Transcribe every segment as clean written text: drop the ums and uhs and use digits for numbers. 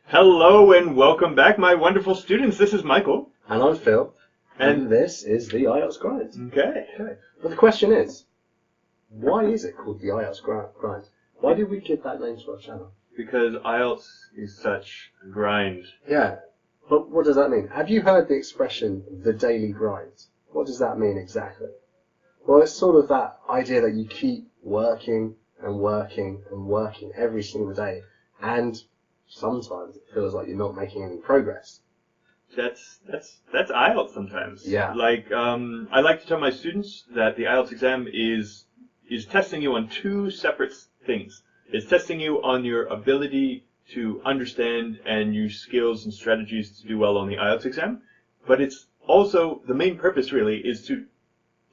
Hello and welcome back, my wonderful students. This is Michael. And I'm Phil. And And this is the IELTS Grind. Okay. But the question is, why is it called the IELTS Grind? Why did we give that name to our channel? Because IELTS is such a grind. Yeah, but what does that mean? Have you heard the expression, the daily grind? What does that mean exactly? Well, it's sort of that idea that you keep working and working and working every single day, and sometimes it feels like you're not making any progress. That's IELTS sometimes. Yeah. I like to tell my students that the IELTS exam is testing you on two separate things. It's testing you on your ability to understand and use skills and strategies to do well on the IELTS exam, but it's also, the main purpose really is to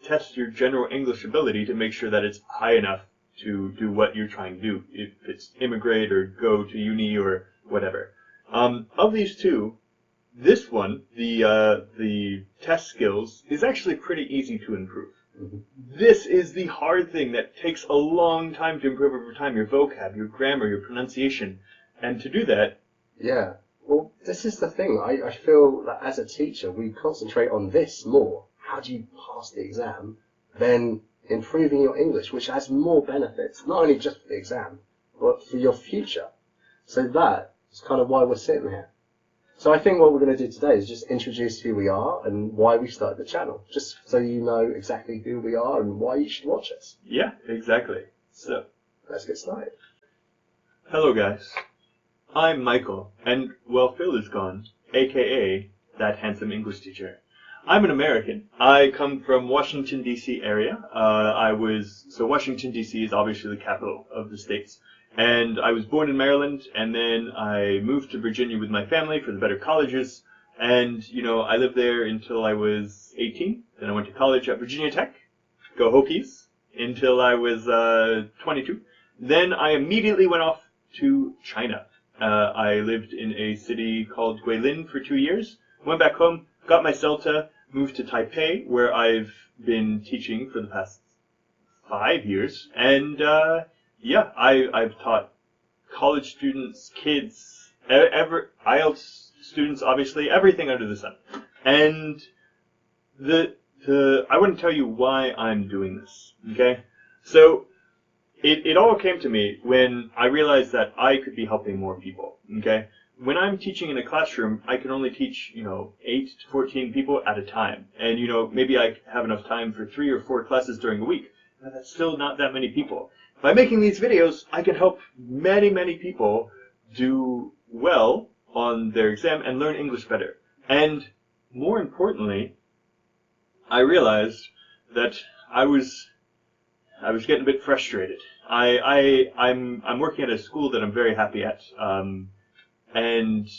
test your general English ability to make sure that it's high enough to do what you're trying to do, if it's immigrate or go to uni or whatever. Of these two, this one, the test skills, is actually pretty easy to improve. This is the hard thing that takes a long time to improve over time, your vocab, your grammar, your pronunciation. And to do that... Yeah, well, this is the thing. I feel that as a teacher, we concentrate on this more. How do you pass the exam? Than improving your English, which has more benefits, not only just for the exam, but for your future. So that is kind of why we're sitting here. So I think what we're going to do today is just introduce who we are and why we started the channel, just so you know exactly who we are and why you should watch us. Yeah, exactly. So, let's get started. Hello guys, I'm Michael, and well, Phil is gone, aka that handsome English teacher. I'm an American. I come from Washington, D.C. area. So Washington, D.C. is obviously the capital of the States. And I was born in Maryland, and then I moved to Virginia with my family for the better colleges. And, I lived there until I was 18. Then I went to college at Virginia Tech. Go Hokies. Until I was 22. Then I immediately went off to China. I lived in a city called Guilin for 2 years. Went back home, got my CELTA, moved to Taipei, where I've been teaching for the past 5 years. And, I've taught college students, kids, IELTS students, obviously, everything under the sun. And I want to tell you why I'm doing this, okay? So, it all came to me when I realized that I could be helping more people, okay? When I'm teaching in a classroom, I can only teach, 8 to 14 people at a time. And, maybe I have enough time for 3 or 4 classes during the week. But that's still not that many people. By making these videos, I can help many, many people do well on their exam and learn English better. And more importantly, I realized that I was getting a bit frustrated. I'm working at a school that I'm very happy at. And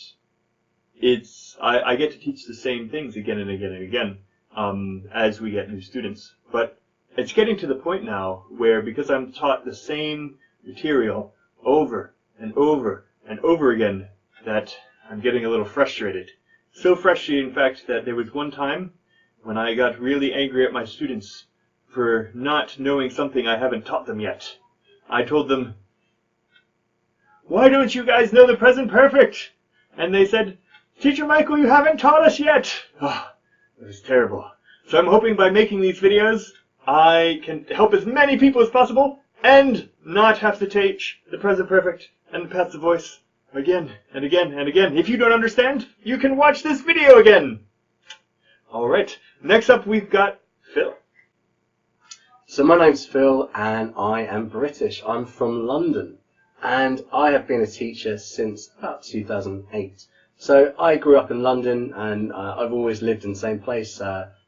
I get to teach the same things again and again and again as we get new students. But it's getting to the point now where, because I'm taught the same material over and over and over again, that I'm getting a little frustrated. So frustrated, in fact, that there was one time when I got really angry at my students for not knowing something I haven't taught them yet. I told them, "Why don't you guys know the present perfect?" And they said, "Teacher Michael, you haven't taught us yet." Oh, it was terrible. So I'm hoping by making these videos, I can help as many people as possible and not have to teach the present perfect and the passive voice again and again and again. If you don't understand, you can watch this video again. Alright, next up we've got Phil. So my name's Phil and I am British. I'm from London. And I have been a teacher since about 2008. So I grew up in London, and I've always lived in the same place.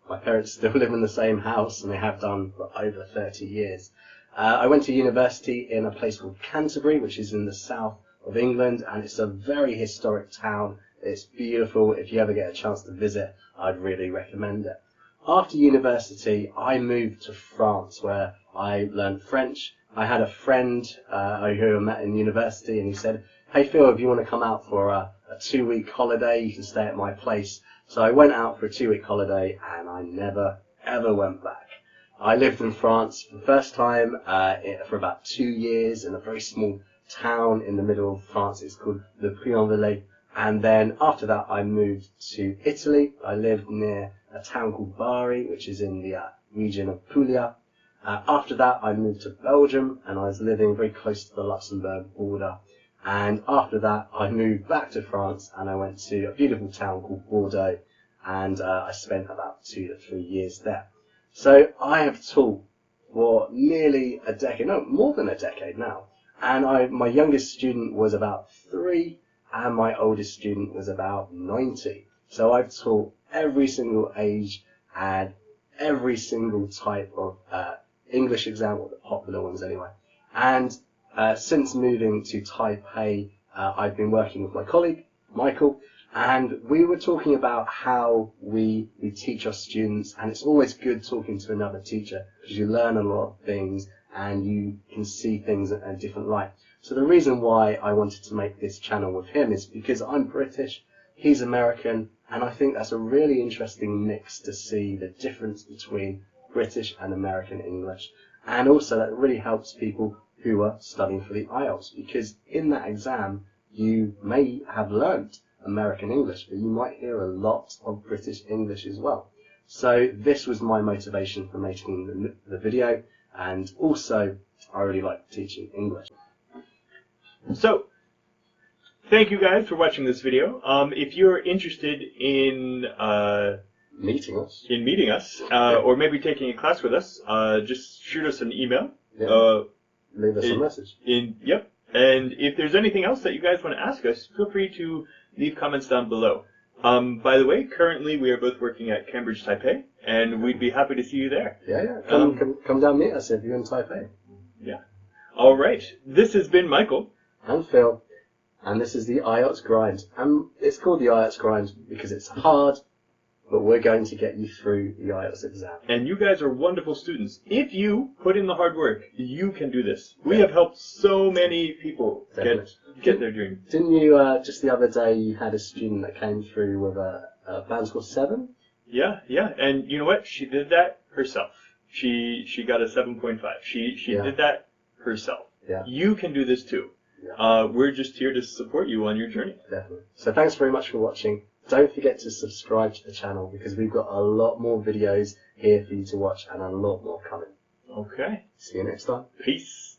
My parents still live in the same house, and they have done for over 30 years. I went to university in a place called Canterbury, which is in the south of England, and it's a very historic town. It's beautiful. If you ever get a chance to visit, I'd really recommend it. After university, I moved to France, where I learned French. I had a friend who I met in university, and he said, "Hey Phil, if you want to come out for a 2-week holiday, you can stay at my place." So I went out for a 2-week holiday, and I never, ever went back. I lived in France for the first time for about 2 years in a very small town in the middle of France. It's called Le Puy-en-Velay And then after that, I moved to Italy. I lived near a town called Bari, which is in the region of Puglia. After that, I moved to Belgium, and I was living very close to the Luxembourg border. And after that, I moved back to France, and I went to a beautiful town called Bordeaux, and I spent about 2 to 3 years there. So I have taught for nearly a decade, no, more than a decade now. And my youngest student was about 3, and my oldest student was about 90. So I've taught every single age and every single type of English exam, or the popular ones anyway. And since moving to Taipei, I've been working with my colleague, Michael, and we were talking about how we teach our students, and it's always good talking to another teacher because you learn a lot of things and you can see things in a different light. So the reason why I wanted to make this channel with him is because I'm British, he's American, and I think that's a really interesting mix to see the difference between British and American English. And also that really helps people who are studying for the IELTS, because in that exam you may have learnt American English, but you might hear a lot of British English as well. So this was my motivation for making the video, and also I really like teaching English. So, thank you guys for watching this video. If you're interested in meeting us, or maybe taking a class with us, just shoot us an email. Yeah. Leave us a message. Yep. And if there's anything else that you guys want to ask us, feel free to leave comments down below. By the way, currently we are both working at Cambridge, Taipei, and we'd be happy to see you there. Yeah. Come down meet us if you're in Taipei. Yeah. All right. This has been Michael. And Phil. And this is the IELTS Grind. And it's called the IELTS Grind because it's hard, but we're going to get you through the IELTS exam. And you guys are wonderful students. If you put in the hard work, you can do this. We have helped so many people get their dream. Didn't you, just the other day, you had a student that came through with a band score 7? Yeah. And you know what? She did that herself. She got a 7.5. She did that herself. Yeah. You can do this too. Yeah. We're just here to support you on your journey. Definitely. So thanks very much for watching. Don't forget to subscribe to the channel because we've got a lot more videos here for you to watch and a lot more coming. Okay. See you next time. Peace.